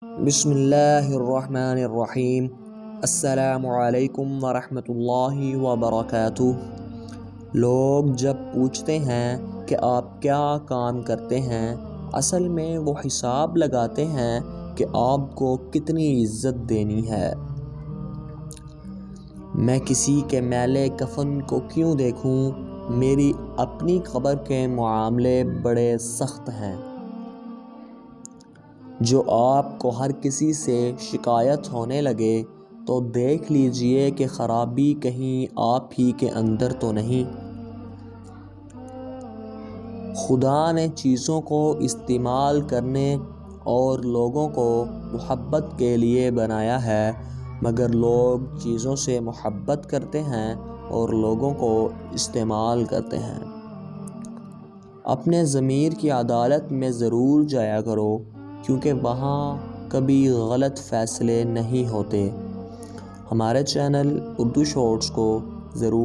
بسم اللہ الرحمن الرحیم۔ السلام علیکم ورحمۃ اللہ وبرکاتہ۔ لوگ جب پوچھتے ہیں کہ آپ کیا کام کرتے ہیں، اصل میں وہ حساب لگاتے ہیں کہ آپ کو کتنی عزت دینی ہے۔ میں کسی کے میلے کفن کو کیوں دیکھوں؟ میری اپنی قبر کے معاملے بڑے سخت ہیں۔ جو آپ کو ہر کسی سے شکایت ہونے لگے تو دیکھ لیجئے کہ خرابی کہیں آپ ہی کے اندر تو نہیں۔ خدا نے چیزوں کو استعمال کرنے اور لوگوں کو محبت کے لیے بنایا ہے، مگر لوگ چیزوں سے محبت کرتے ہیں اور لوگوں کو استعمال کرتے ہیں۔ اپنے ضمیر کی عدالت میں ضرور جایا کرو، کیونکہ وہاں کبھی غلط فیصلے نہیں ہوتے۔ ہمارے چینل اردو شارٹس کو ضرور